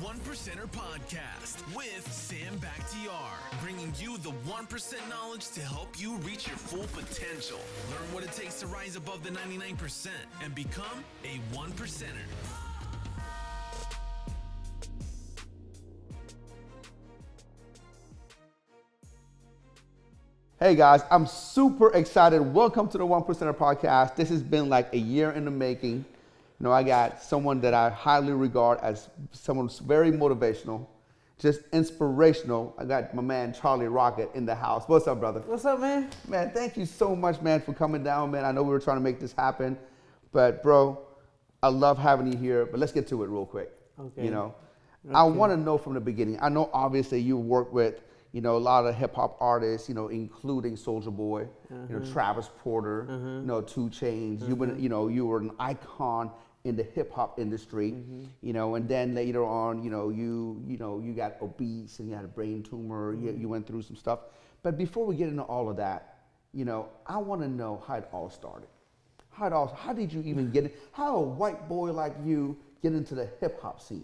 One Percenter Podcast with Sam Bakhtiar, bringing you the 1% knowledge to help you reach your full potential. Learn what it takes to rise above the 99% and become a 1%er. Hey guys, I'm super excited. Welcome to the One Percenter Podcast. This has been like a year in the making. You know, I got someone that I highly regard as someone who's very motivational, just inspirational. I got my man Charlie Rocket in the house. What's up, brother? What's up, man? Man, thank you so much, man, for coming down, man. I know we were trying to make this happen, but bro, I love having you here. But let's get to it real quick. Okay. You know, Okay. I want to know from the beginning. I know obviously you work with, you know, a lot of hip hop artists, you know, including Soulja Boy, you know, Travis Porter, you know, 2 Chainz. You've been, you know, you were an icon in the hip hop industry, you know, and then later on, you know, you got obese and you had a brain tumor. You went through some stuff. But before we get into all of that, you know, I want to know how it all started. How did you even get it? How a white boy like you get into the hip hop scene?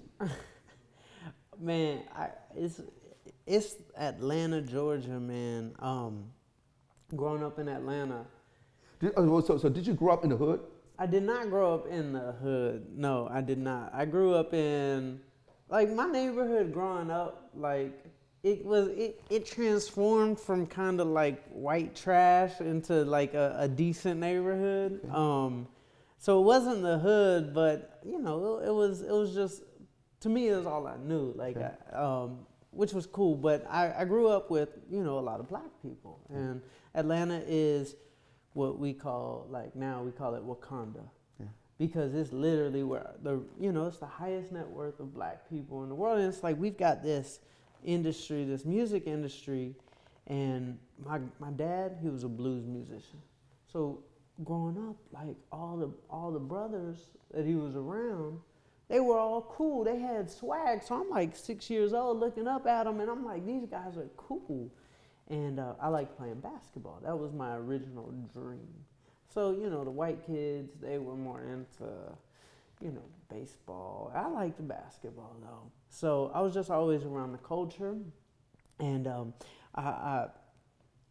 Man, it's Atlanta, Georgia, man. Growing up in Atlanta. So did you grow up in the hood? I did not grow up in the hood. No, I did not. I grew up in, like, my neighborhood growing up, like, it transformed from kind of like white trash into like a decent neighborhood. So it wasn't the hood, but, you know, it was just, to me, it was all I knew, like, which was cool. But I grew up with, you know, a lot of black people, and Atlanta is what we call, like, now we call it Wakanda, because it's literally where it's the highest net worth of black people in the world. And it's like, we've got this industry, this music industry, and my dad, he was a blues musician. So growing up, like, all the brothers that he was around, they were all cool. They had swag. So I'm like 6 years old looking up at them, and I'm like, these guys are cool. And I liked playing basketball. That was my original dream. So, you know, the white kids, they were more into, you know, baseball. I liked the basketball, though. So I was just always around the culture. And I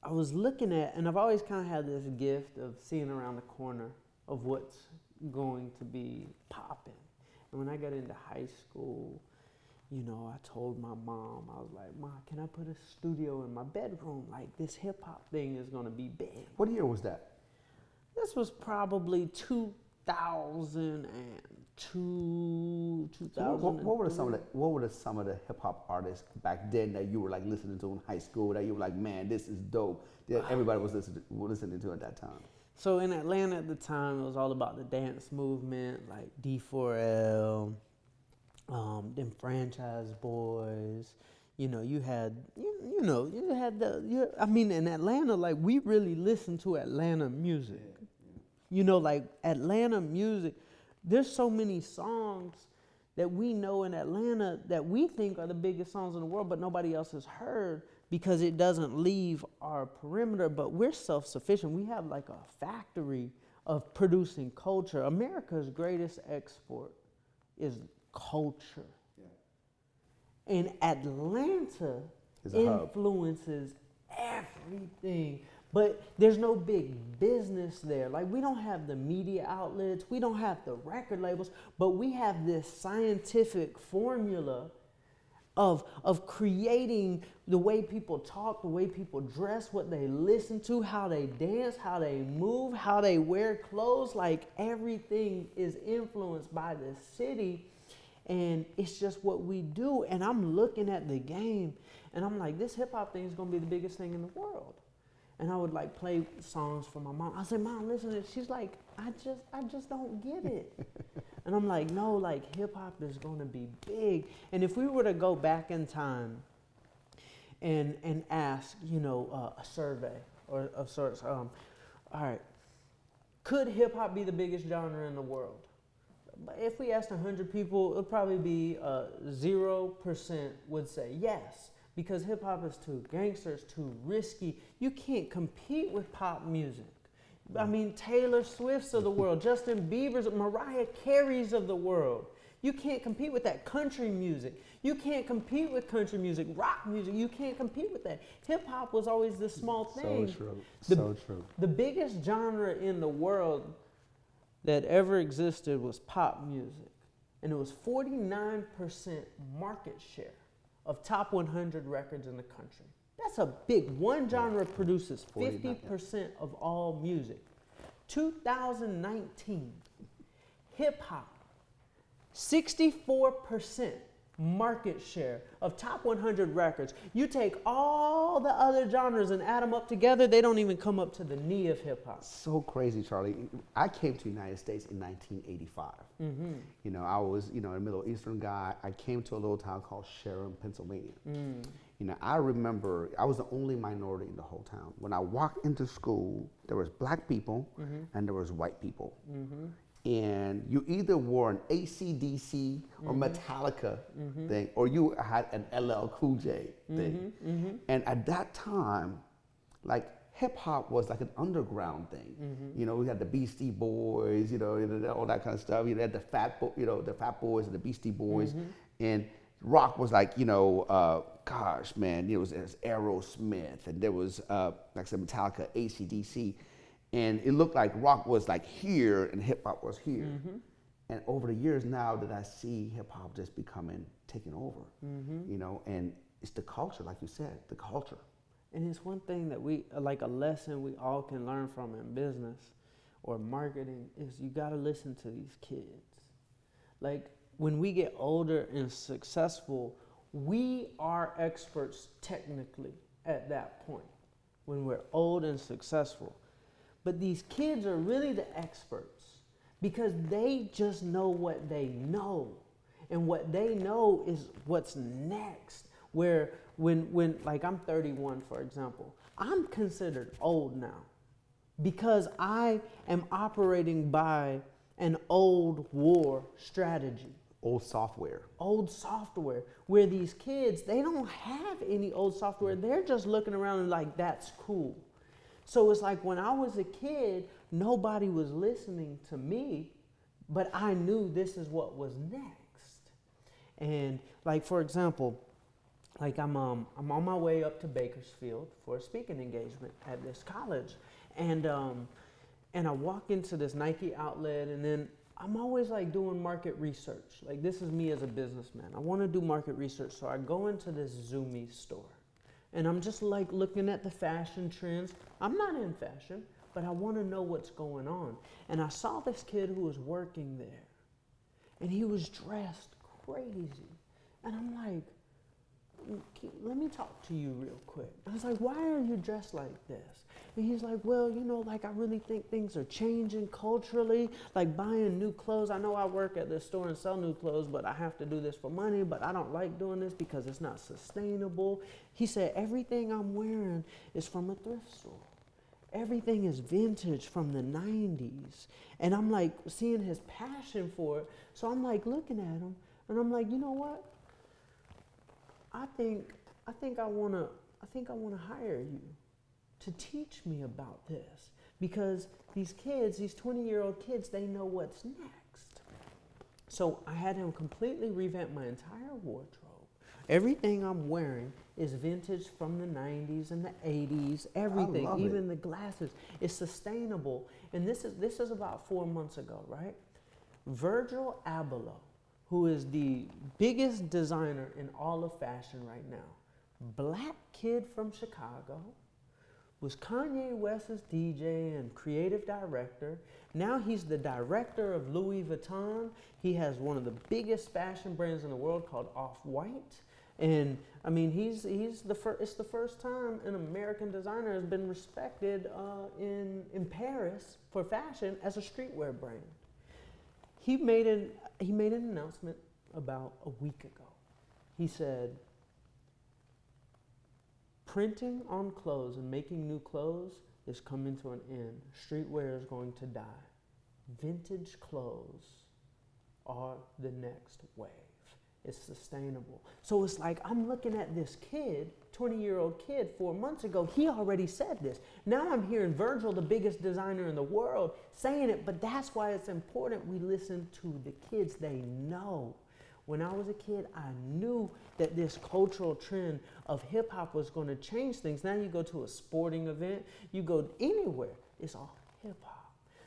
was looking at, and I've always kind of had this gift of seeing around the corner of what's going to be popping. And when I got into high school, you know, I told my mom, I was like, "Mom, can I put a studio in my bedroom? Like, this hip hop thing is going to be big." What year was that? This was probably 2002, 2000. What were some of the hip hop artists back then that you were like listening to in high school that you were like, man, this is dope, that everybody was listening to at that time? So in Atlanta at the time, it was all about the dance movement, like D4L, them Franchise Boys. You know, you had in Atlanta, like, we really listened to Atlanta music. You know, like, Atlanta music, there's so many songs that we know in Atlanta that we think are the biggest songs in the world, but nobody else has heard because it doesn't leave our perimeter. But we're self-sufficient. We have like a factory of producing culture. America's greatest export is culture. Yeah. And Atlanta influences everything. But there's no big business there. Like, we don't have the media outlets, we don't have the record labels, but we have this scientific formula of creating the way people talk, the way people dress, what they listen to, how they dance, how they move, how they wear clothes. Like, everything is influenced by this city, and it's just what we do. And I'm looking at the game, and I'm like, this hip hop thing is gonna be the biggest thing in the world. And I would like play songs for my mom. I say, "Mom, listen to this." She's like, I just don't get it. And I'm like, no, like, hip hop is gonna be big. And if we were to go back in time and ask, you know, a survey or of sorts, all right, could hip hop be the biggest genre in the world? If we asked 100 people, it would probably be 0% would say yes. Because hip hop is too gangster, it's too risky. You can't compete with pop music. I mean, Taylor Swift's of the world, Justin Bieber's, Mariah Carey's of the world. You can't compete with that. Country music, you can't compete with country music. Rock music, you can't compete with that. Hip hop was always this small thing. So true. The, so true. The biggest genre in the world that ever existed was pop music. And it was 49% market share of top 100 records in the country. That's a big, one genre produces 50% of all music. 2019, hip hop, 64% market share of top 100 records. You take all the other genres and add them up together, they don't even come up to the knee of hip hop. So crazy, Charlie. I came to the United States in 1985. Mm-hmm. You know, I was, a Middle Eastern guy. I came to a little town called Sharon, Pennsylvania. You know, I remember I was the only minority in the whole town. When I walked into school, there was black people and there was white people. And you either wore an AC/DC or Metallica thing, or you had an LL Cool J thing. And at that time, like, hip hop was like an underground thing. You know, we had the Beastie Boys, all that kind of stuff. You had the Fat Boys and the Beastie Boys, and rock was like, gosh, man, it was Aerosmith, and there was, like I said, Metallica, AC/DC. And it looked like rock was like here and hip hop was here. And over the years now that I see hip hop just taking over, and it's the culture, like you said, the culture. And it's one thing that like a lesson we all can learn from in business or marketing is you gotta listen to these kids. Like, when we get older and successful, we are experts technically at that point, when we're old and successful. But these kids are really the experts because they just know what they know. And what they know is what's next. Where when like I'm 31, for example, I'm considered old now because I am operating by an old war strategy. Old software. Old software, where these kids, they don't have any old software. They're just looking around and like, that's cool. So it's like when I was a kid, nobody was listening to me, but I knew this is what was next. And like, for example, like I'm on my way up to Bakersfield for a speaking engagement at this college. And I walk into this Nike outlet, and then I'm always like doing market research. Like, this is me as a businessman. I want to do market research. So I go into this Zoomies store. And I'm just like looking at the fashion trends. I'm not in fashion, but I want to know what's going on. And I saw this kid who was working there, and he was dressed crazy. And I'm like, let me talk to you real quick. I was like, why are you dressed like this? And he's like, well, like I really think things are changing culturally, like buying new clothes. I know I work at this store and sell new clothes, but I have to do this for money, but I don't like doing this because it's not sustainable. He said, everything I'm wearing is from a thrift store. Everything is vintage from the 90s. And I'm like seeing his passion for it. So I'm like looking at him, and I'm like, you know what? I think I wanna hire you to teach me about this, because these kids, these 20-year-old kids, they know what's next. So I had him completely revamp my entire wardrobe. Everything I'm wearing is vintage from the 90s and the 80s, everything, even the glasses. It's sustainable. And this is about 4 months ago, right? Virgil Abloh, who is the biggest designer in all of fashion right now, black kid from Chicago, was Kanye West's DJ and creative director. Now he's the director of Louis Vuitton. He has one of the biggest fashion brands in the world called Off-White. And I mean, it's the first time an American designer has been respected in Paris for fashion as a streetwear brand. He made an announcement about a week ago. He said, printing on clothes and making new clothes is coming to an end. Streetwear is going to die. Vintage clothes are the next wave. is sustainable. So it's like I'm looking at this kid, 20-year-old kid 4 months ago, he already said this. Now I'm hearing Virgil, the biggest designer in the world, saying it, but that's why it's important we listen to the kids they know. When I was a kid, I knew that this cultural trend of hip hop was going to change things. Now you go to a sporting event, you go anywhere, it's all hip hop.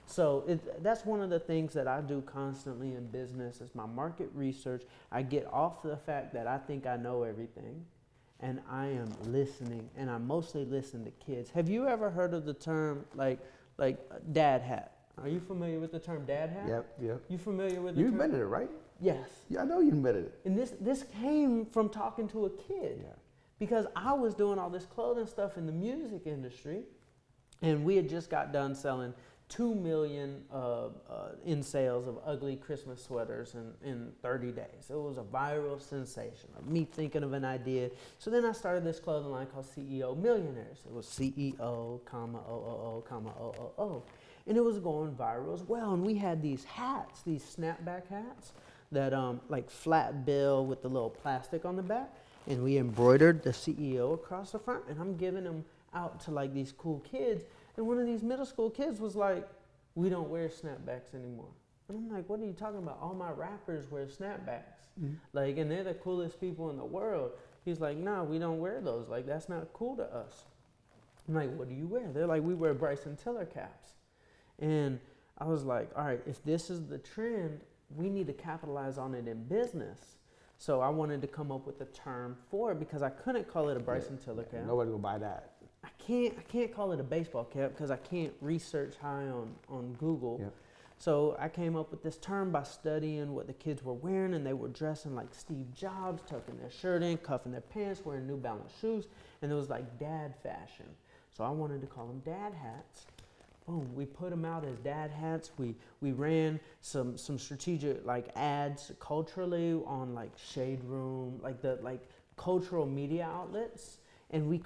So that's one of the things that I do constantly in business is my market research. I get off the fact that I think I know everything, and I am listening, and I mostly listen to kids. Have you ever heard of the term like dad hat? Are you familiar with the term dad hat? Yep. You familiar with the You term? invented it, right? Yes. Yeah, I know you invented it. And this came from talking to a kid. Yeah. Because I was doing all this clothing stuff in the music industry, and we had just got done selling 2 million in sales of ugly Christmas sweaters in 30 days. It was a viral sensation of me thinking of an idea. So then I started this clothing line called CEO Millionaires. It was CEO, comma, OOO, comma, OOO. And it was going viral as well. And we had these hats, these snapback hats that like flat bill with the little plastic on the back. And we embroidered the CEO across the front. And I'm giving them out to like these cool kids. And one of these middle school kids was like, we don't wear snapbacks anymore. And I'm like, what are you talking about? All my rappers wear snapbacks. Mm-hmm. Like, and they're the coolest people in the world. He's like, nah, we don't wear those. Like, that's not cool to us. I'm like, what do you wear? They're like, we wear Bryson Tiller caps. And I was like, all right, if this is the trend, we need to capitalize on it in business. So I wanted to come up with a term for it because I couldn't call it a Bryson Tiller cap. Nobody will buy that. I can't call it a baseball cap because I can't research high on Google. Yep. So I came up with this term by studying what the kids were wearing, and they were dressing like Steve Jobs, tucking their shirt in, cuffing their pants, wearing New Balance shoes, and it was like dad fashion. So I wanted to call them dad hats. Boom, we put them out as dad hats. We ran some strategic like ads culturally on like Shade Room, like the cultural media outlets. And we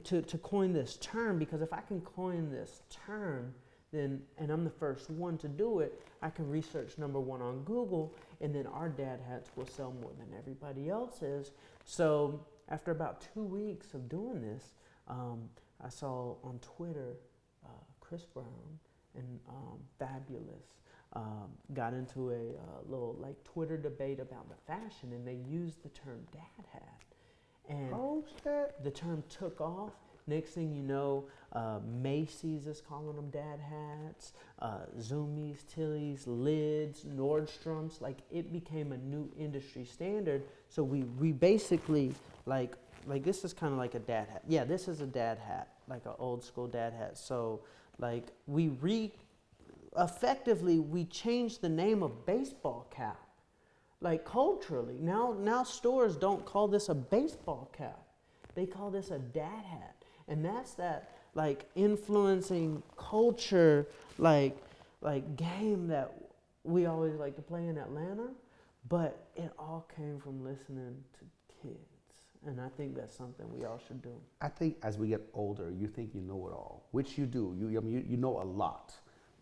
to coin this term, because if I can coin this term, then, and I'm the first one to do it, I can research number one on Google, and then our dad hats will sell more than everybody else's. So after about 2 weeks of doing this, I saw on Twitter, Chris Brown and Fabulous got into a little like Twitter debate about the fashion, and they used the term dad hat. And the term took off. Next thing you know, Macy's is calling them dad hats, Zoomies, Tilly's, Lids, Nordstrom's. Like, it became a new industry standard. So we basically, like this is kind of like a dad hat. Yeah, this is a dad hat, like an old school dad hat. So, like, effectively, we changed the name of baseball cap. Like, culturally, now stores don't call this a baseball cap. They call this a dad hat. And that's that, like, influencing culture, like game that we always like to play in Atlanta. But it all came from listening to kids. And I think that's something we all should do. I think as we get older, you think you know it all, which you do. You know a lot.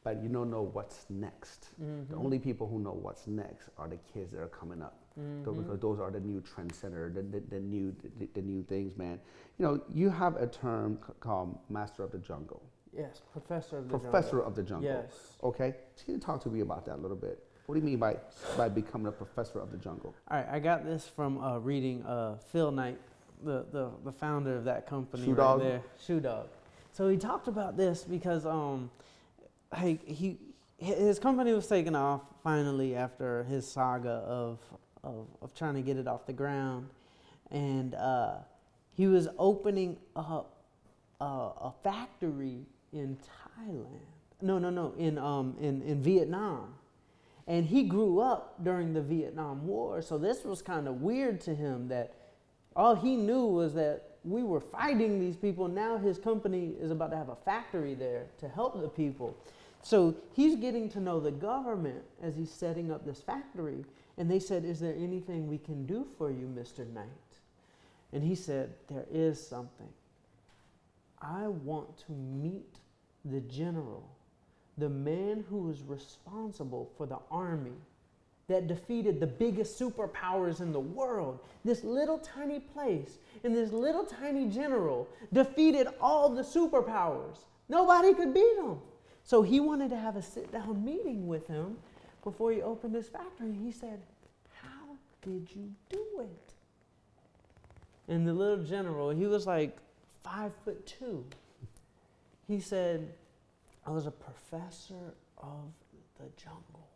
But you don't know what's next. Mm-hmm. The only people who know what's next are the kids that are coming up. Mm-hmm. Because those are the new trendsetter, the new things, man. You know, you have a term called Master of the Jungle. Yes, Professor of the Jungle. Professor of the Jungle. Yes. Okay. Can you talk to me about that a little bit? What do you mean by becoming a Professor of the Jungle? All right, I got this from reading Phil Knight, the founder of that company. Shoe right Dog? there. Shoe Dog. So he talked about this because his company was taken off finally after his saga of trying to get it off the ground, and he was opening up a factory in Thailand. In Vietnam, and he grew up during the Vietnam War, so this was kind of weird to him that all he knew was that we were fighting these people. Now his company is about to have a factory there to help the people. So he's getting to know the government as he's setting up this factory. And they said, is there anything we can do for you, Mr. Knight? And he said, there is something. I want to meet the general, the man who is responsible for the army that defeated the biggest superpowers in the world. This little tiny place and this little tiny general defeated all the superpowers. Nobody could beat him. So he wanted to have a sit-down meeting with him before he opened his factory. He said, "How did you do it?" And the little general, he was like 5'2". He said, "I was a professor of the jungle.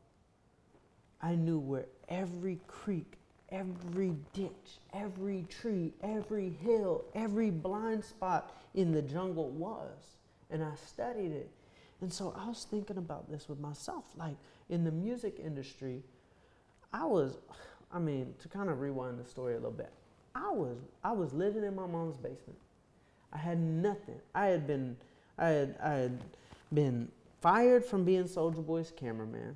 I knew where every creek, every ditch, every tree, every hill, every blind spot in the jungle was. And I studied it." And so I was thinking about this with myself. Like in the music industry, to kind of rewind the story a little bit, I was living in my mom's basement. I had nothing. I had been fired from being Soulja Boy's cameraman.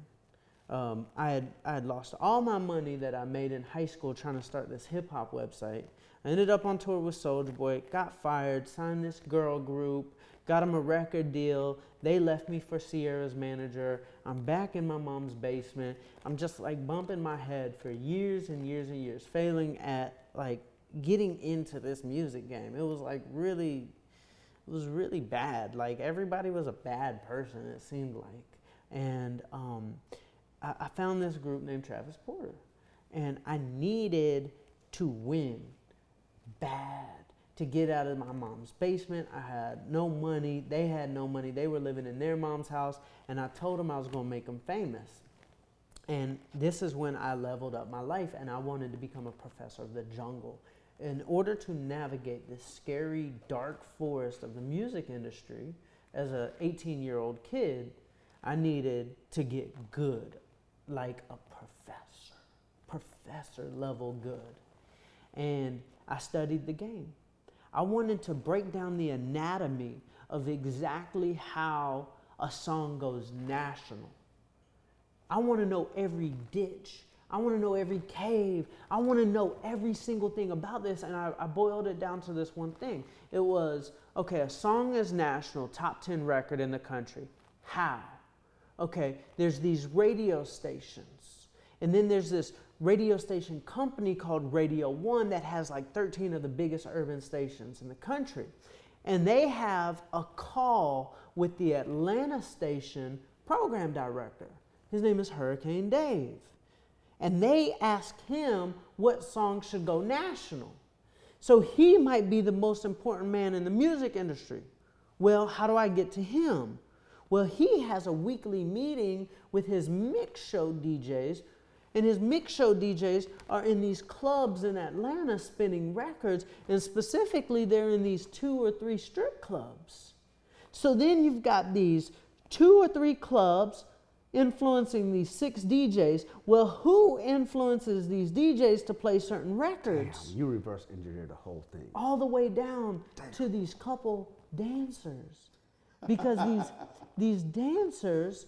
I had lost all my money that I made in high school trying to start this hip hop website. I ended up on tour with Soulja Boy, got fired, signed this girl group, got him a record deal. They left me for Sierra's manager. I'm back in my mom's basement. I'm just like bumping my head for years and years and years, failing at like getting into this music game. It was really bad. Like everybody was a bad person, it seemed like. And I found this group named Travis Porter, and I needed to win bad to get out of my mom's basement. I had no money. They had no money. They were living in their mom's house, and I told them I was going to make them famous. And this is when I leveled up my life, and I wanted to become a professor of the jungle. In order to navigate this scary, dark forest of the music industry, as an 18-year-old kid, I needed to get good, like a professor level good. And I studied the game. I wanted to break down the anatomy of exactly how a song goes national. I want to know every ditch. I want to know every cave. I want to know every single thing about this. And I boiled it down to this one thing. It was, okay, a song is national, top 10 record in the country. How? Okay, there's these radio stations. And then there's this radio station company called Radio 1 that has like 13 of the biggest urban stations in the country. And they have a call with the Atlanta station program director. His name is Hurricane Dave. And they asked him what song should go national. So he might be the most important man in the music industry. Well, how do I get to him? Well, he has a weekly meeting with his mix show DJs, and his mix show DJs are in these clubs in Atlanta spinning records, and specifically they're in these 2 or 3 strip clubs. So then you've got these 2 or 3 clubs influencing these 6 DJs. Well, who influences these DJs to play certain records? Damn, you reverse engineer the whole thing. All the way down to these couple dancers. Because these dancers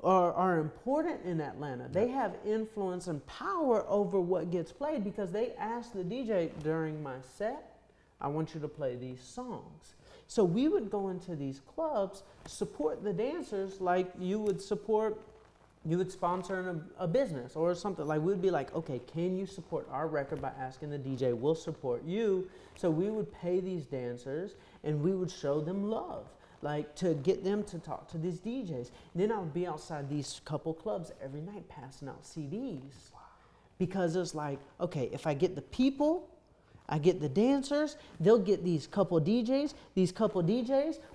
are important in Atlanta. They have influence and power over what gets played because they ask the DJ during my set, I want you to play these songs. So we would go into these clubs, support the dancers like you would sponsor a business or something. Like we'd be like, okay, can you support our record by asking the DJ, we'll support you. So we would pay these dancers and we would show them love, like to get them to talk to these DJs. And then I would be outside these couple clubs every night passing out CDs. Wow. Because it's like, okay, if I get the people, I get the dancers, they'll get these couple DJs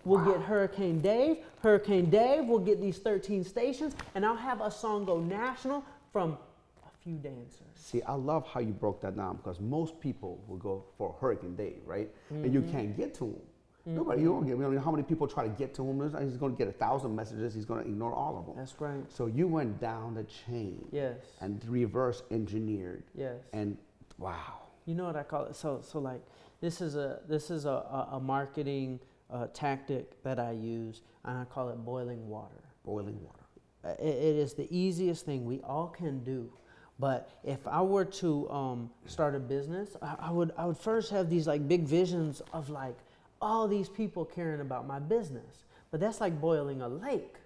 will get Hurricane Dave will get these 13 stations, and I'll have a song go national from a few dancers. See, I love how you broke that down because most people will go for Hurricane Dave, right? Mm-hmm. And you can't get to him. Mm-hmm. Nobody, you don't get, how many people try to get to him? He's going to get 1,000 messages, he's going to ignore all of them. That's right. So you went down the chain. Yes. And reverse engineered. Yes. And wow. You know what I call it? So like this is a marketing tactic that I use, and I call it boiling water. Boiling water. It is the easiest thing we all can do. But if I were to start a business, I would first have these like big visions of like all these people caring about my business. But that's like boiling a lake.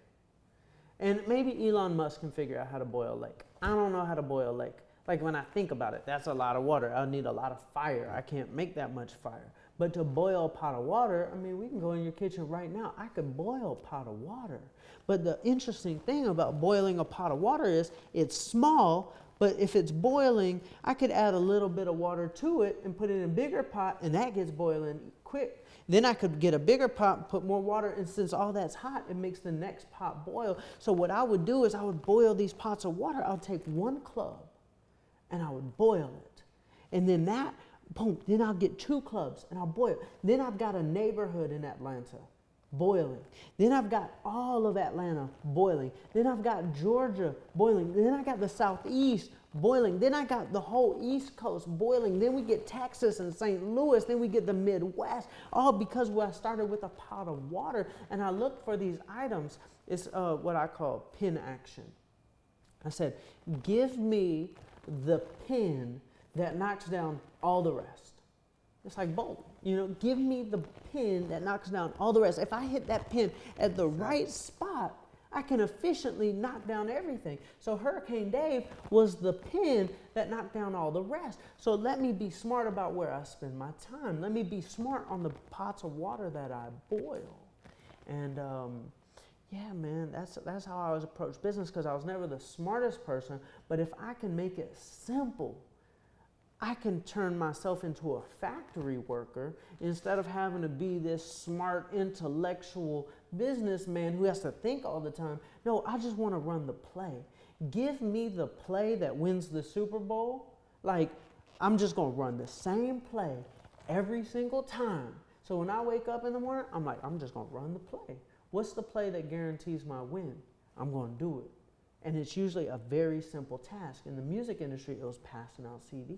And maybe Elon Musk can figure out how to boil a lake. I don't know how to boil a lake. Like when I think about it, that's a lot of water. I'll need a lot of fire. I can't make that much fire. But to boil a pot of water, I mean, we can go in your kitchen right now. I could boil a pot of water. But the interesting thing about boiling a pot of water is it's small, but if it's boiling, I could add a little bit of water to it and put it in a bigger pot, and that gets boiling quick. Then I could get a bigger pot and put more water, and since all that's hot, it makes the next pot boil. So what I would do is I would boil these pots of water. I would take one club, and I would boil it. And then that, boom, then I'll get 2 clubs, and I'll boil. Then I've got a neighborhood in Atlanta boiling. Then I've got all of Atlanta boiling. Then I've got Georgia boiling. Then I got the Southeast boiling. Then I got the whole East Coast boiling. Then we get Texas and St. Louis. Then we get the Midwest. All because I started with a pot of water, and I looked for these items. It's what I call pin action. I said, give me the pin that knocks down all the rest. It's like bowling. Give me the pin that knocks down all the rest. If I hit that pin at the right spot, I can efficiently knock down everything. So Hurricane Dave was the pin that knocked down all the rest. So let me be smart about where I spend my time. Let me be smart on the pots of water that I boil. And yeah, man, that's how I always approach business, because I was never the smartest person. But if I can make it simple, I can turn myself into a factory worker instead of having to be this smart, intellectual businessman who has to think all the time. No, I just want to run the play. Give me the play that wins the Super Bowl. Like, I'm just going to run the same play every single time. So when I wake up in the morning, I'm like, I'm just going to run the play. What's the play that guarantees my win? I'm going to do it. And it's usually a very simple task. In the music industry, it was passing out CDs.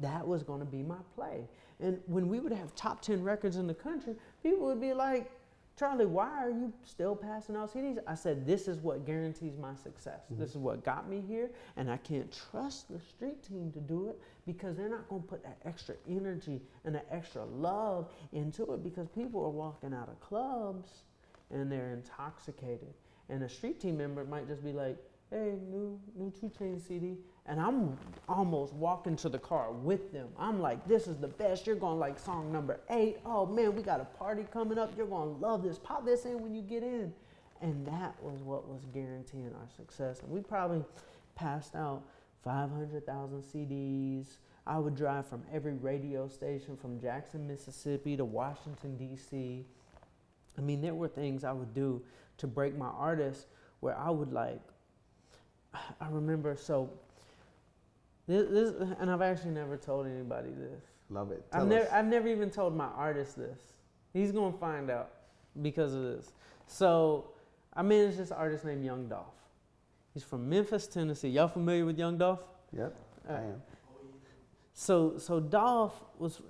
That was going to be my play. And when we would have top 10 records in the country, people would be like, Charlie, why are you still passing out CDs? I said, this is what guarantees my success. Mm-hmm. This is what got me here, and I can't trust the street team to do it because they're not going to put that extra energy and that extra love into it, because people are walking out of clubs and they're intoxicated. And a street team member might just be like, hey, new 2 Chainz CD. And I'm almost walking to the car with them. I'm like, this is the best. You're going to like song number 8. Oh, man, we got a party coming up. You're going to love this. Pop this in when you get in. And that was what was guaranteeing our success. And we probably passed out 500,000 CDs. I would drive from every radio station from Jackson, Mississippi to Washington, D.C. I mean, there were things I would do to break my artists where I would like, I remember, so this, and I've actually never told anybody this. Love it. I've never even told my artist this. He's going to find out because of this. So I manage this artist named Young Dolph. He's from Memphis, Tennessee. Y'all familiar with Young Dolph? Yep, I am. So Dolph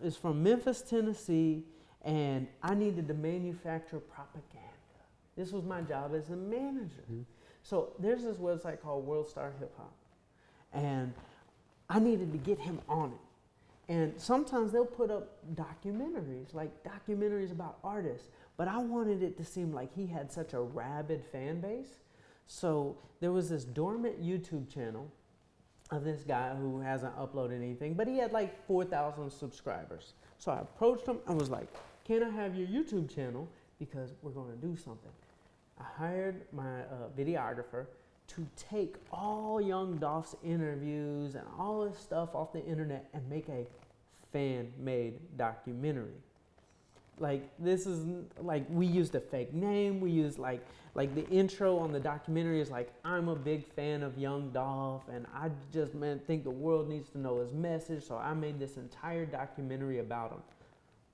is from Memphis, Tennessee, and I needed to manufacture propaganda. This was my job as a manager. Mm-hmm. So there's this website called World Star Hip Hop, and I needed to get him on it. And sometimes they'll put up documentaries about artists, but I wanted it to seem like he had such a rabid fan base. So there was this dormant YouTube channel of this guy who hasn't uploaded anything, but he had like 4,000 subscribers. So I approached him and was like, can I have your YouTube channel? Because we're going to do something. I hired my videographer to take all Young Dolph's interviews and all his stuff off the internet and make a fan-made documentary. Like, this is, like, we used a fake name. We used, like the intro on the documentary is like, I'm a big fan of Young Dolph, and I just, think the world needs to know his message, so I made this entire documentary about him.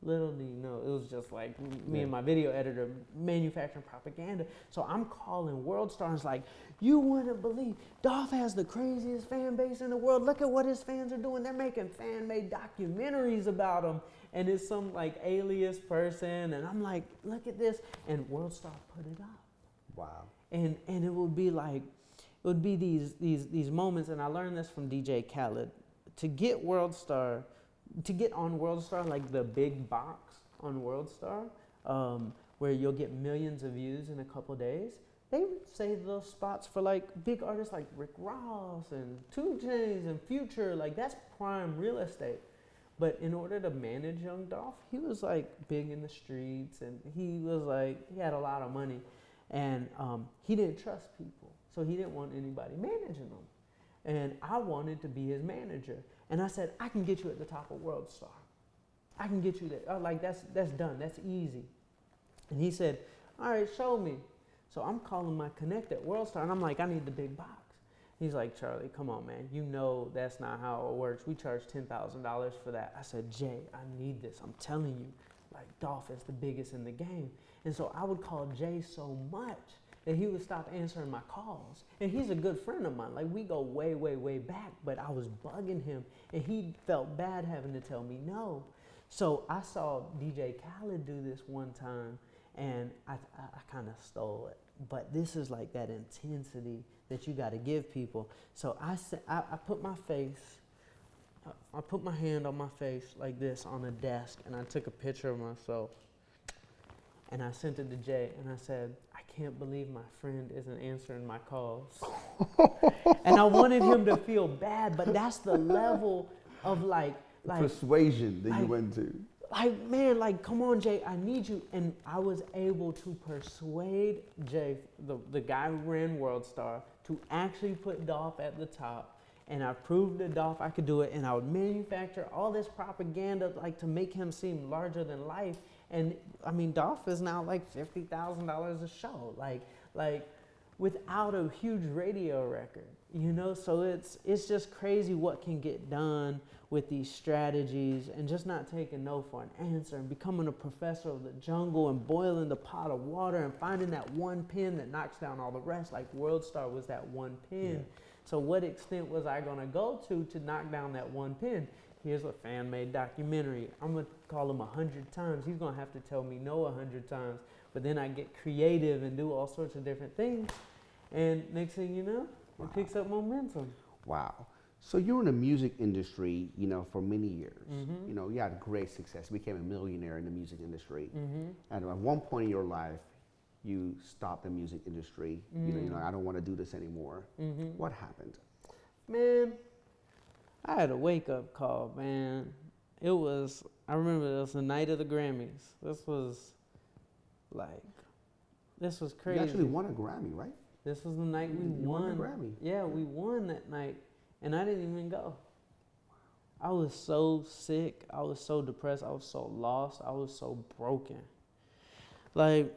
Little do you know, it was just like me and my video editor manufacturing propaganda. So I'm calling World Stars like, you wouldn't believe Dolph has the craziest fan base in the world. Look at what his fans are doing. They're making fan-made documentaries about him. And it's some like alias person. And I'm like, look at this. And World Star put it up. Wow. And it would be like, it would be these moments. And I learned this from DJ Khaled. To get on World Star, like the big box on World Star, where you'll get millions of views in a couple days, they would save those spots for like big artists like Rick Ross and 2 Chainz and Future. Like that's prime real estate. But in order to manage Young Dolph, he was like big in the streets, and he was like, he had a lot of money, and he didn't trust people, so he didn't want anybody managing them. And I wanted to be his manager, and I said, I can get you at the top of World Star. I can get you there. Like that's done. That's easy. And he said, all right, show me. So I'm calling my connect at World Star, and I'm like, I need the big box. He's like, Charlie, come on, man. You know that's not how it works. We charge $10,000 for that. I said, Jay, I need this. I'm telling you, like Dolph is the biggest in the game. And so I would call Jay so much that he would stop answering my calls. And he's a good friend of mine. Like we go way, way, way back, but I was bugging him, and he felt bad having to tell me no. So I saw DJ Khaled do this one time, and I kind of stole it. But this is like that intensity that you got to give people. So I put my face, I put my hand on my face like this on a desk, and I took a picture of myself, and I sent it to Jay, and I said, I can't believe my friend isn't answering my calls. And I wanted him to feel bad, but that's the level of like persuasion that like, you went to. Like, man, like, come on, Jay, I need you. And I was able to persuade Jay, the guy who ran World Star, to actually put Dolph at the top. And I proved to Dolph I could do it. And I would manufacture all this propaganda, like, to make him seem larger than life. And, I mean, Dolph is now, like, $50,000 a show. Like, without a huge radio record, you know? So it's just crazy what can get done with these strategies, and just not taking no for an answer, and becoming a professor of the jungle, and boiling the pot of water, and finding that one pin that knocks down all the rest. Like World Star was that one pin. Yeah. So what extent was I gonna go to knock down that one pin? Here's a fan-made documentary. I'm gonna call him 100 times. He's gonna have to tell me no 100 times. But then I get creative and do all sorts of different things. And next thing you know, it picks up momentum. Wow. So you were in the music industry, you know, for many years. Mm-hmm. You know, you had great success. You became a millionaire in the music industry. Mm-hmm. And at one point in your life, you stopped the music industry. Mm-hmm. You know, I don't want to do this anymore. Mm-hmm. What happened? Man, I had a wake-up call, man. I remember it was the night of the Grammys. This was crazy. You actually won a Grammy, right? This was the night we won a Grammy. Yeah, we won that night. And I didn't even go. I was so sick. I was so depressed. I was so lost. I was so broken. Like,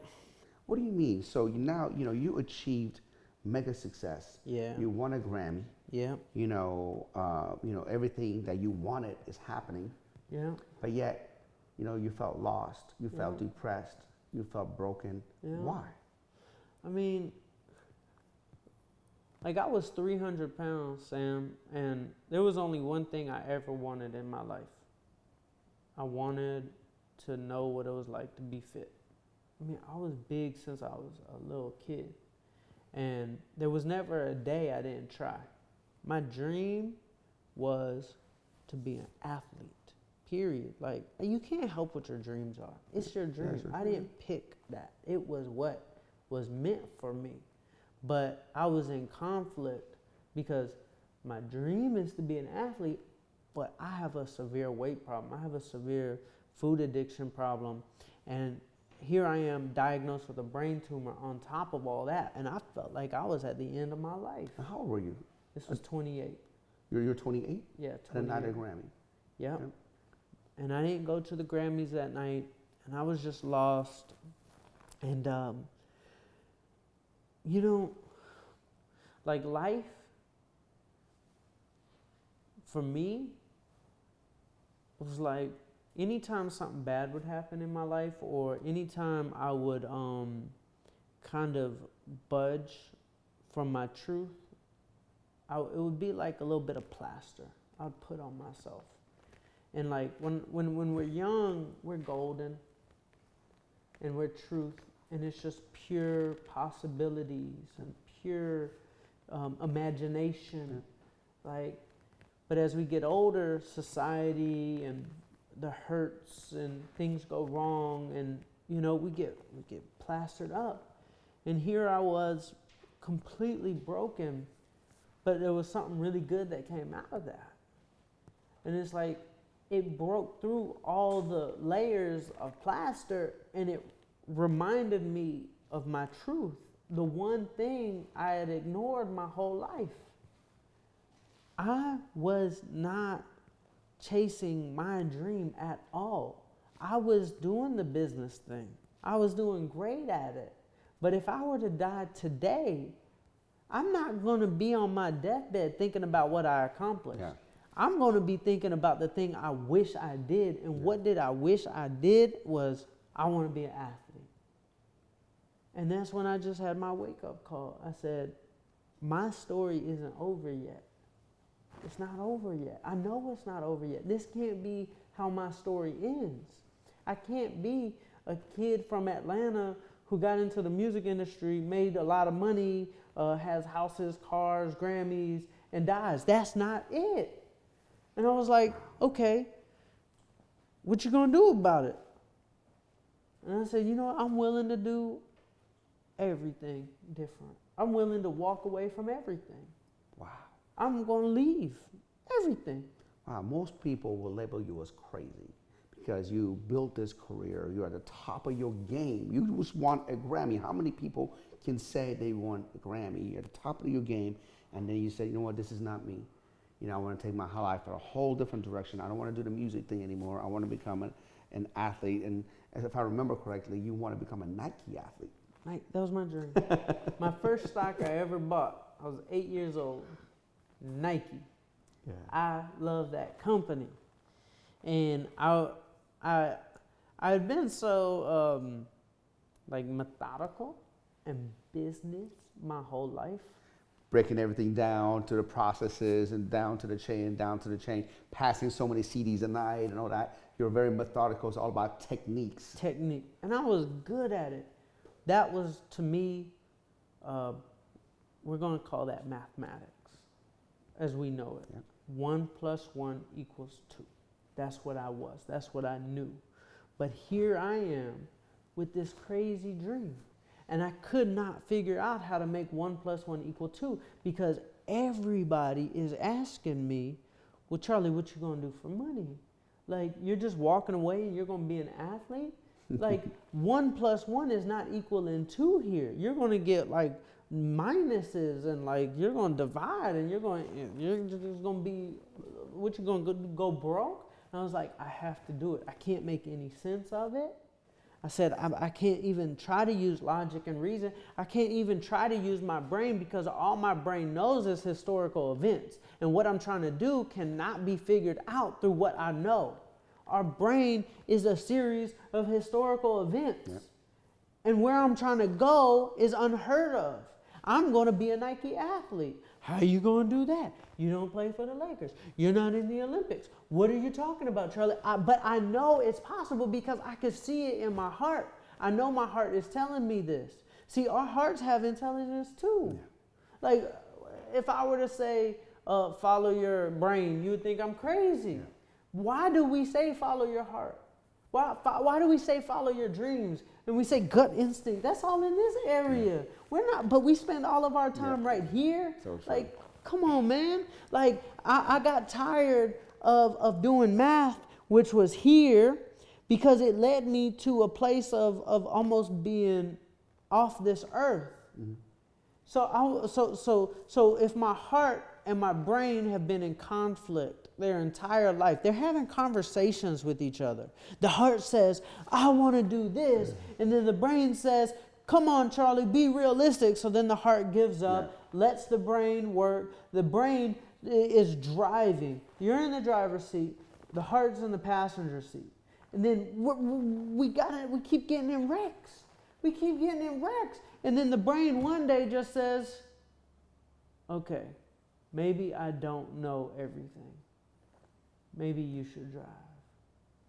what do you mean? So you achieved mega success. Yeah. You won a Grammy. Yeah. You know, everything that you wanted is happening. Yeah. But yet, you felt lost. You felt depressed. You felt broken. Yeah. Why? I mean, like I was 300 pounds, Sam, and there was only one thing I ever wanted in my life. I wanted to know what it was like to be fit. I mean, I was big since I was a little kid, and there was never a day I didn't try. My dream was to be an athlete, period. Like, you can't help what your dreams are. It's your dream. I didn't pick that. It was what was meant for me. But I was in conflict because my dream is to be an athlete, but I have a severe weight problem. I have a severe food addiction problem. And here I am diagnosed with a brain tumor on top of all that. And I felt like I was at the end of my life. How old were you? This was 28. You're 28? Yeah, 28. And not a Grammy. Yep. And I didn't go to the Grammys that night, and I was just lost. And, like life, for me, was like anytime something bad would happen in my life, or anytime I would kind of budge from my truth, it would be like a little bit of plaster I'd put on myself. And like when we're young, we're golden, and we're truth, and it's just pure possibilities and pure imagination. But as we get older, society and the hurts and things go wrong, and we get plastered up. And here I was completely broken, but there was something really good that came out of that. And it's like, it broke through all the layers of plaster, and it reminded me of my truth, the one thing I had ignored my whole life. I was not chasing my dream at all. I was doing the business thing. I was doing great at it. But if I were to die today, I'm not going to be on my deathbed thinking about what I accomplished. Yeah. I'm going to be thinking about the thing I wish I did. And what did I wish I did was, I want to be an athlete. And that's when I just had my wake-up call. I said, my story isn't over yet. It's not over yet. I know it's not over yet. This can't be how my story ends. I can't be a kid from Atlanta who got into the music industry, made a lot of money, has houses, cars, Grammys, and dies. That's not it. And I was like, okay, what you gonna do about it? And I said, you know what? I'm willing to do everything different. I'm willing to walk away from everything. Wow. I'm gonna leave everything. Wow, most people will label you as crazy because you built this career. You're at the top of your game. You just want a Grammy. How many people can say they want a Grammy? You're at the top of your game, and then you say, you know what, this is not me. You know, I want to take my whole life in a whole different direction. I don't want to do the music thing anymore. I want to become an athlete. And if I remember correctly, you want to become a Nike athlete. Nike, that was my dream. My first stock I ever bought, I was 8 years old. Nike. Yeah. I love that company. And I had been so like methodical and business my whole life. Breaking everything down to the processes and down to the chain, passing so many CDs a night and all that. You're very methodical. It's all about techniques. Technique. And I was good at it. That was, to me, we're going to call that mathematics as we know it. Yeah. 1 + 1 = 2. That's what I was. That's what I knew. But here I am with this crazy dream. And I could not figure out how to make 1 + 1 = 2 because everybody is asking me, well, Charlie, what you going to do for money? Like, you're just walking away and you're going to be an athlete? Like, 1 + 1 is not equaling 2 here. You're going to get, like, minuses and, like, you're going to divide and you're just going to be, what, you going to go broke? And I was like, I have to do it. I can't make any sense of it. I said, I can't even try to use logic and reason. I can't even try to use my brain because all my brain knows is historical events. And what I'm trying to do cannot be figured out through what I know. Our brain is a series of historical events. Yep. And where I'm trying to go is unheard of. I'm going to be a Nike athlete. How are you going to do that? You don't play for the Lakers. You're not in the Olympics. What are you talking about, Charlie? But I know it's possible because I can see it in my heart. I know my heart is telling me this. See, our hearts have intelligence too. Yeah. Like, if I were to say, follow your brain, you would think I'm crazy. Yeah. Why do we say follow your heart? Why do we say follow your dreams? And we say gut instinct. That's all in this area. Yeah. We're not, but we spend all of our time right here. So like, come on, man. Like, I got tired of doing math, which was here, because it led me to a place of almost being off this earth. Mm-hmm. So if my heart and my brain have been in conflict their entire life, they're having conversations with each other. The heart says, I want to do this. And then the brain says, come on, Charlie, be realistic. So then the heart gives up, lets the brain work. The brain is driving. You're in the driver's seat. The heart's in the passenger seat. And then we keep getting in wrecks. We keep getting in wrecks. And then the brain one day just says, okay, maybe I don't know everything. Maybe you should drive.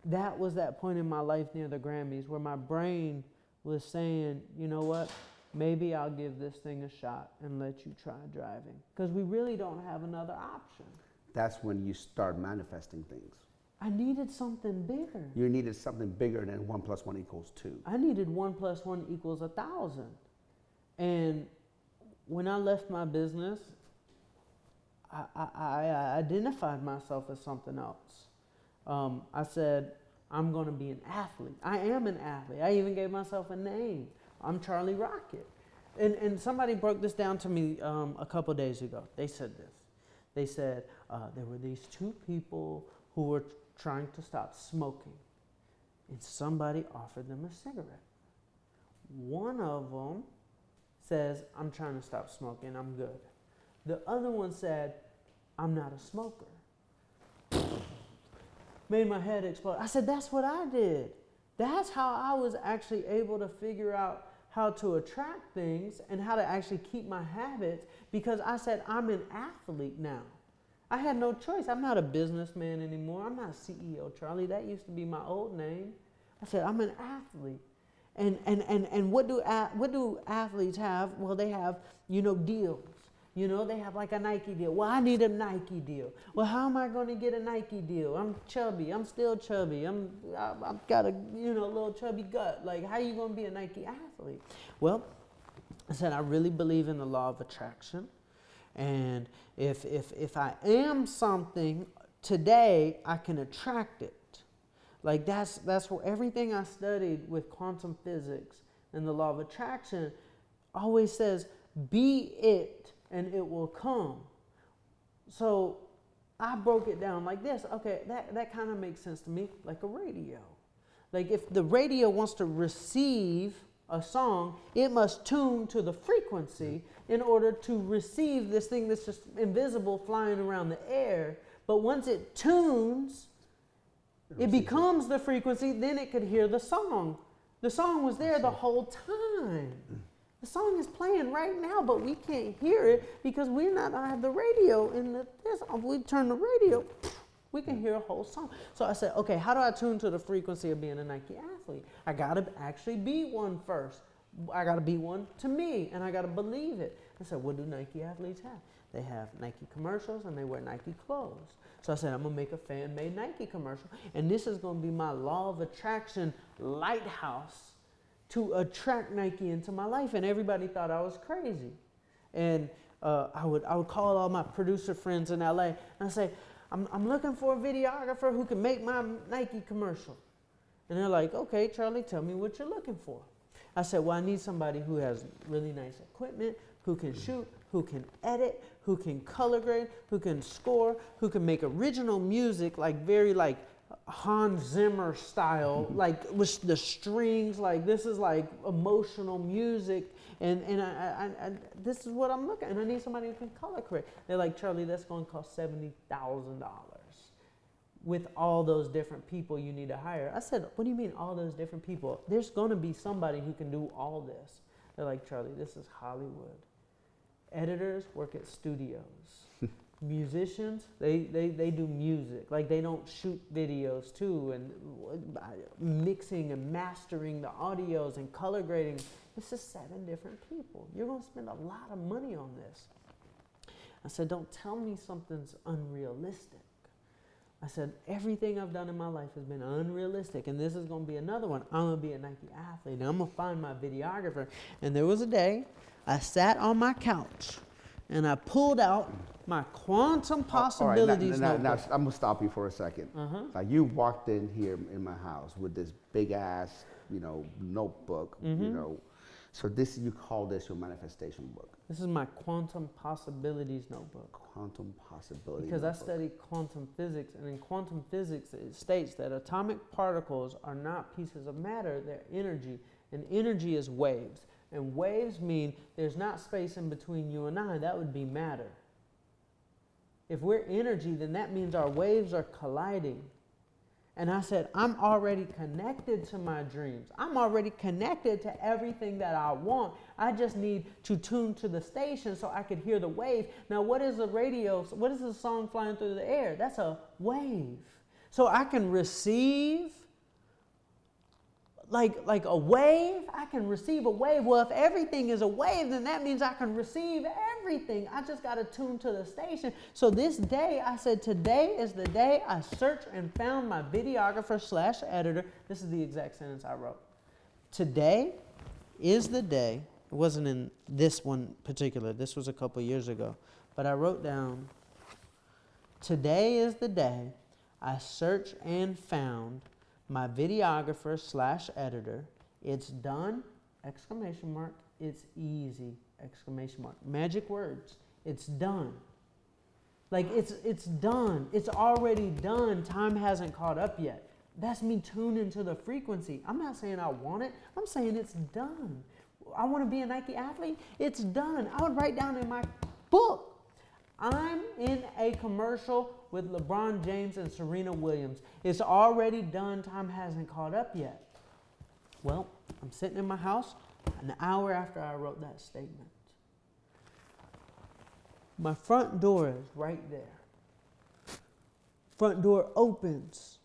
That was that point in my life near the Grammys where my brain was saying, you know what? Maybe I'll give this thing a shot and let you try driving. Because we really don't have another option. That's when you start manifesting things. I needed something bigger. You needed something bigger than 1 + 1 = 2. I needed 1 + 1 = 1,000. And when I left my business, I identified myself as something else. I said, I'm going to be an athlete. I am an athlete. I even gave myself a name. I'm Charlie Rocket. And somebody broke this down to me a couple days ago. They said this. They said there were these two people who were trying to stop smoking, and somebody offered them a cigarette. One of them says, I'm trying to stop smoking, I'm good. The other one said, I'm not a smoker. Made my head explode. I said, that's what I did. That's how I was actually able to figure out how to attract things and how to actually keep my habits, because I said, I'm an athlete now. I had no choice. I'm not a businessman anymore. I'm not CEO Charlie. That used to be my old name. I said, I'm an athlete. And what do athletes have? Well, they have, deals. They have like a Nike deal. Well, I need a Nike deal. Well, how am I going to get a Nike deal? I'm chubby. I'm still chubby. I've got a little chubby gut. Like, how are you going to be a Nike athlete? Well, I said, I really believe in the law of attraction. And if I am something today, I can attract it. Like that's what everything I studied with quantum physics and the law of attraction always says, be it and it will come. So I broke it down like this. Okay, that kind of makes sense to me, like a radio. Like if the radio wants to receive a song, it must tune to the frequency in order to receive this thing that's just invisible flying around the air. But once it tunes, it becomes the frequency, then it could hear the song. The song was there the whole time. The song is playing right now, but we can't hear it because I have the radio in this. We turn the radio, we can hear a whole song. So I said, okay, how do I tune to the frequency of being a Nike athlete? I got to actually be one first. I got to be one to me, and I got to believe it. I said, what do Nike athletes have? They have Nike commercials, and they wear Nike clothes. So I said, I'm going to make a fan-made Nike commercial, and this is going to be my law of attraction lighthouse to attract Nike into my life. And everybody thought I was crazy. And I would call all my producer friends in LA, and I say, I'm looking for a videographer who can make my Nike commercial. And they're like, okay, Charlie, tell me what you're looking for. I said, well, I need somebody who has really nice equipment, who can shoot, who can edit, who can color grade, who can score, who can make original music, like very like Hans Zimmer style, like with the strings, like this is like emotional music, and I this is what I'm looking at, and I need somebody who can color correct. They're like, Charlie, that's going to cost $70,000 with all those different people you need to hire. I said, what do you mean all those different people? There's going to be somebody who can do all this. They're like, Charlie, this is Hollywood. Editors work at studios. Musicians, they do music. Like they don't shoot videos too, and mixing and mastering the audios and color grading. This is 7 different people. You're going to spend a lot of money on this. I said, don't tell me something's unrealistic. I said, everything I've done in my life has been unrealistic, and this is going to be another one. I'm going to be a Nike athlete, and I'm going to find my videographer. And there was a day I sat on my couch, and I pulled out my quantum possibilities now, notebook. I'm going to stop you for a second. Like you walked in here in my house with this big-ass, notebook, So you call this your manifestation book? This is my quantum possibilities notebook. Quantum possibilities. Because notebook. I study quantum physics, and in quantum physics it states that atomic particles are not pieces of matter, they're energy, and energy is waves. And waves mean there's not space in between you and I, that would be matter. If we're energy, then that means our waves are colliding. And I said, I'm already connected to my dreams. I'm already connected to everything that I want. I just need to tune to the station so I could hear the wave. Now, what is a radio? What is a song flying through the air? That's a wave. So I can receive like a wave. I can receive a wave. Well, if everything is a wave, then that means I can receive everything. I just got to tune to the station. So this day, I said, today is the day I searched and found my videographer/editor. This is the exact sentence I wrote. Today is the day. It wasn't in this one particular. This was a couple years ago. But I wrote down, today is the day I searched and found my videographer / editor. It's done, ! It's easy, ! Magic words. It's done. Like it's done. It's already done. Time hasn't caught up yet. That's me tuning to the frequency. I'm not saying I want it. I'm saying it's done. I want to be a Nike athlete. It's done. I would write down in my book, I'm in a commercial with LeBron James and Serena Williams. It's already done. Time hasn't caught up yet. Well, I'm sitting in my house an hour after I wrote that statement. My front door is right there. Front door opens.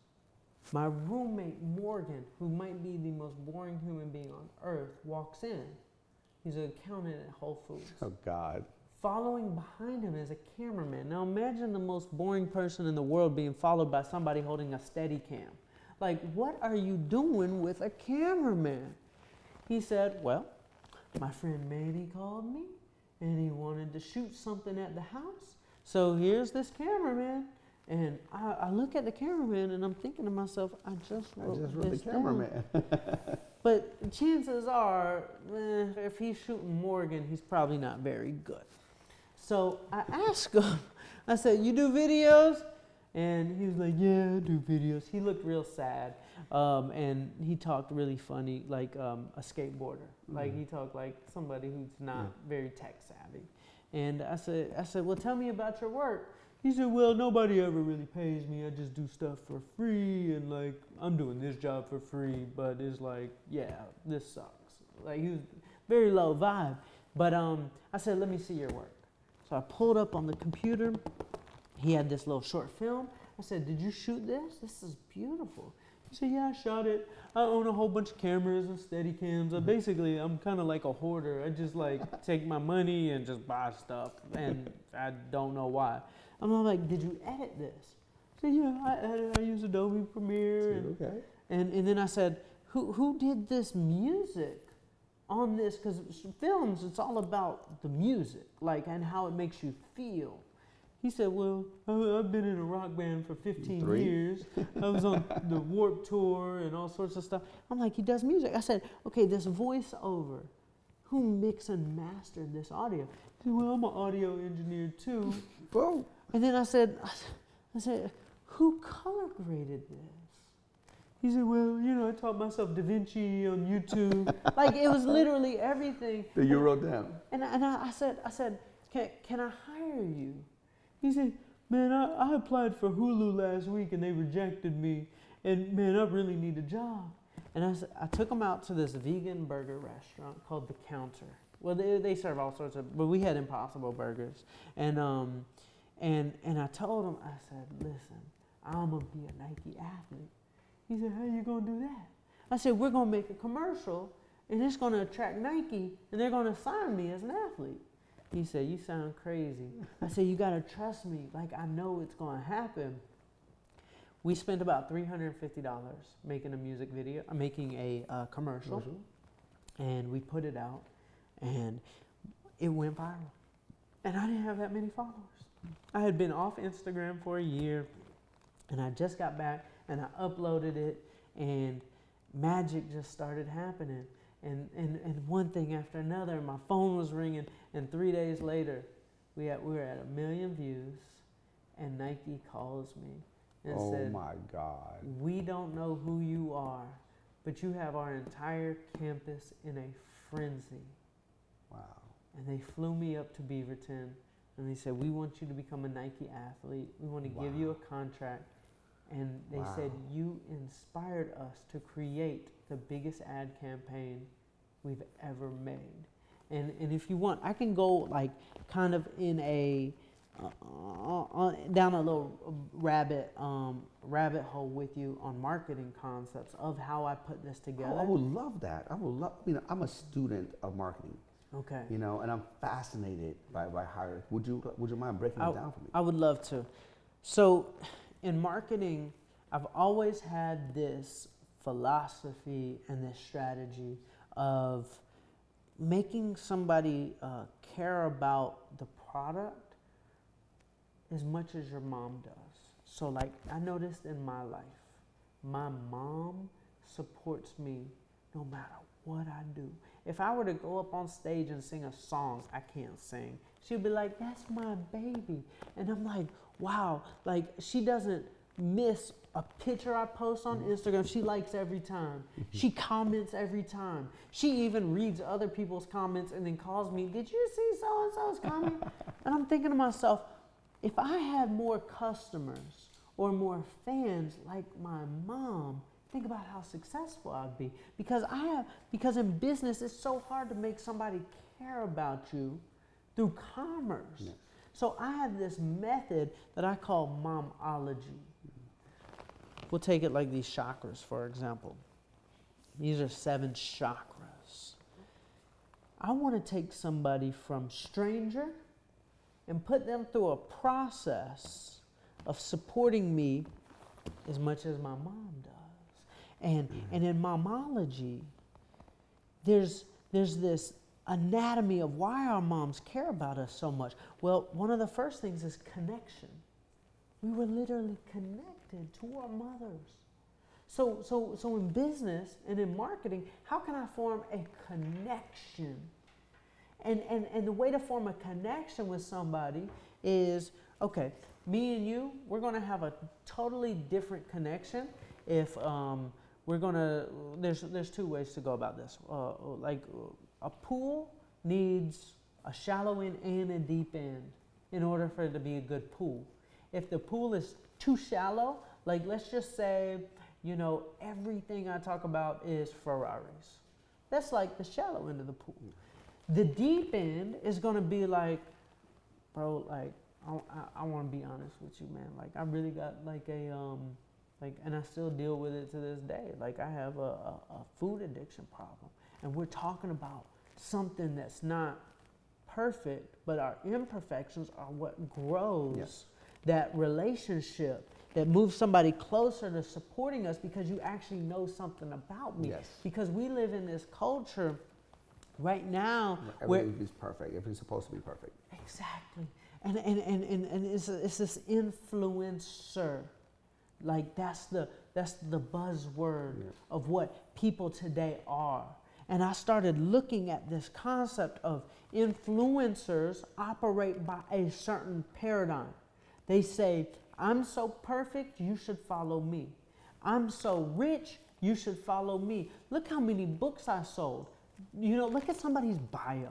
My roommate, Morgan, who might be the most boring human being on earth, walks in. He's an accountant at Whole Foods. Oh, God. Following behind him is a cameraman. Now imagine the most boring person in the world being followed by somebody holding a Steadicam. Like, what are you doing with a cameraman? He said, well, my friend Manny called me and he wanted to shoot something at the house. So here's this cameraman. And I look at the cameraman and I'm thinking to myself, I just wrote the cameraman. But chances are, if he's shooting Morgan, he's probably not very good. So I asked him, I said, you do videos? And he was like, yeah, I do videos. He looked real sad. And he talked really funny, like a skateboarder. Like he talked like somebody who's not very tech savvy. And I said, well, tell me about your work. He said, well, nobody ever really pays me. I just do stuff for free. And like, I'm doing this job for free, but it's like, yeah, this sucks. Like, he was very low vibe. But I said, let me see your work. So I pulled up on the computer. He had this little short film. I said, did you shoot this? This is beautiful. He said, yeah, I shot it. I own a whole bunch of cameras and Steadicams. Basically, I'm kind of like a hoarder. I just like take my money and just buy stuff. And I don't know why. I'm like, did you edit this? I said, yeah, I edited. I use Adobe Premiere. And then I said, who did this music on this? Because films, it's all about the music, like, and how it makes you feel. He said, well, I've been in a rock band for 15 years. I was on the Warped Tour and all sorts of stuff. I'm like, he does music. I said, okay, this voiceover, who mixed and mastered this audio? He said, well, I'm an audio engineer too. Whoa. And then I said, who color graded this? He said, well, I taught myself Da Vinci on YouTube. Like, it was literally everything. That you wrote down. And I said, can I hire you? He said, man, I applied for Hulu last week and they rejected me. And man, I really need a job. And I took him out to this vegan burger restaurant called The Counter. Well, they serve all sorts of, but we had Impossible Burgers. And I told him, I said, listen, I'm going to be a Nike athlete. He said, how you going to do that? I said, we're going to make a commercial and it's going to attract Nike and they're going to sign me as an athlete. He said, you sound crazy. I said, you got to trust me. Like, I know it's going to happen. We spent about $350 making a music video, making a commercial. And we put it out and it went viral. And I didn't have that many followers. I had been off Instagram for a year and I just got back and I uploaded it and magic just started happening. And one thing after another, my phone was ringing, and 3 days later, we were at 1 million views, and Nike calls me and said, oh my God. We don't know who you are, but you have our entire campus in a frenzy. Wow. And they flew me up to Beaverton, and they said, we want you to become a Nike athlete. We want to give you a contract. And they said, you inspired us to create the biggest ad campaign we've ever made. And if you want, I can go like kind of in a, down a little rabbit hole with you on marketing concepts of how I put this together. Oh, I would love that. I'm a student of marketing. Okay. And I'm fascinated by how, would you mind breaking it down for me? I would love to. So in marketing, I've always had this philosophy and this strategy of making somebody care about the product as much as your mom does. So like I noticed in my life, my mom supports me no matter what I do. If I were to go up on stage and sing a song I can't sing, she'd be like, that's my baby. And I'm like, wow, like she doesn't miss a picture I post on Instagram. She likes every time. She comments every time. She even reads other people's comments and then calls me, did you see so-and-so's comment? And I'm thinking to myself, if I had more customers or more fans like my mom, think about how successful I'd be. Because in business, it's so hard to make somebody care about you through commerce. Yes. So I have this method that I call Momology. We'll take it like these chakras, for example. These are 7 chakras. I want to take somebody from stranger and put them through a process of supporting me as much as my mom does. And in Momology, there's this anatomy of why our moms care about us so much. Well, one of the first things is connection. We were literally connected to our mothers. So in business and in marketing, how can I form a connection? And the way to form a connection with somebody is, okay, me and you, we're going to have a totally different connection if we're going to, there's 2 ways to go about this. Like a pool needs a shallow end and a deep end in order for it to be a good pool. If the pool is too shallow, like let's just say, you know, everything I talk about is Ferraris. That's like the shallow end of the pool. The deep end is going to be like, bro, like, I want to be honest with you, man. Like, I really got like and I still deal with it to this day. Like, I have a food addiction problem. And we're talking about something that's not perfect, but our imperfections are what grows that relationship, that moves somebody closer to supporting us because you actually know something about me. Yes. Because we live in this culture right now everything is perfect. Everything's supposed to be perfect. Exactly. And it's this influencer. Like that's the buzzword of what people today are. And I started looking at this concept of influencers operate by a certain paradigm. They say, I'm so perfect, you should follow me. I'm so rich, you should follow me. Look how many books I sold. You know, look at somebody's bio.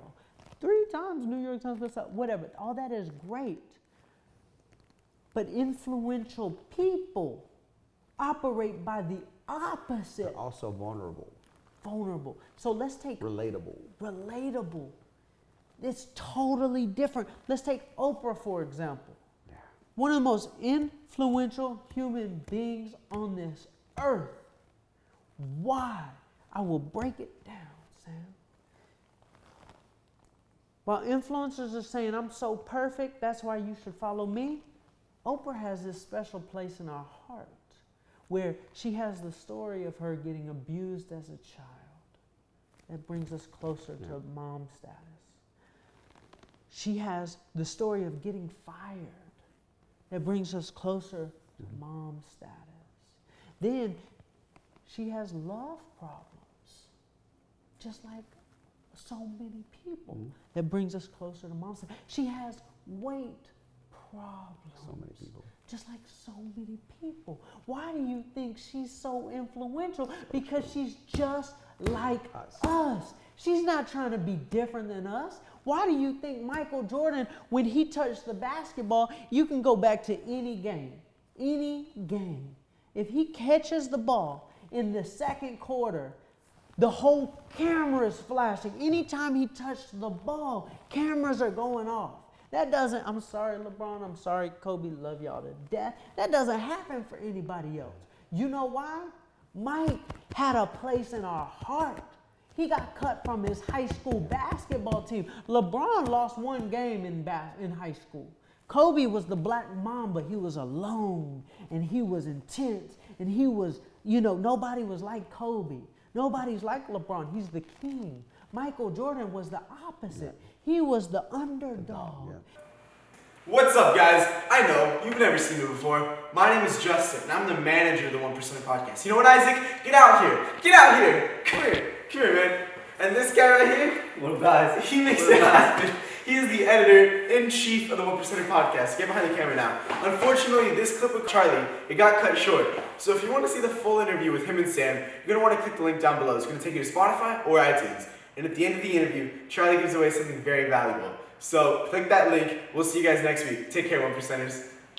3 times New York Times bestseller, whatever. All that is great. But influential people operate by the opposite. They're also vulnerable. Vulnerable. So let's take relatable. Relatable. It's totally different. Let's take Oprah, for example. Yeah. One of the most influential human beings on this earth. Why? I will break it down, Sam. While influencers are saying, I'm so perfect, that's why you should follow me, Oprah has this special place in our heart where she has the story of her getting abused as a child. That brings us closer to mom status. She has the story of getting fired. That brings us closer to mom status. Then she has love problems, just like so many people. That brings us closer to mom status. She has weight problems. So many people. Just like so many people. Why do you think she's so influential? Because she's just like us. She's not trying to be different than us. Why do you think Michael Jordan, when he touched the basketball, you can go back to any game. If he catches the ball in the second quarter, the whole camera is flashing. Anytime he touched the ball, cameras are going off. That doesn't, I'm sorry, LeBron, I'm sorry, Kobe, love y'all to death. That doesn't happen for anybody else. You know why? Mike had a place in our heart. He got cut from his high school basketball team. LeBron lost 1 game in high school. Kobe was the Black Mamba. He was alone, and he was intense, and he was, you know, nobody was like Kobe. Nobody's like LeBron. He's the king. Michael Jordan was the opposite. He was the underdog. What's up, guys? I know, you've never seen me before. My name is Justin, and I'm the manager of the 1% Podcast. You know what, Isaac? Get out here. Get out here. Come here. Come here, man. And this guy right here, What guys? he makes it happen. He is the editor-in-chief of the 1% Podcast. Get behind the camera now. Unfortunately, this clip with Charlie, it got cut short. So if you want to see the full interview with him and Sam, you're going to want to click the link down below. It's going to take you to Spotify or iTunes. And at the end of the interview, Charlie gives away something very valuable. So click that link. We'll see you guys next week. Take care, 1%ers.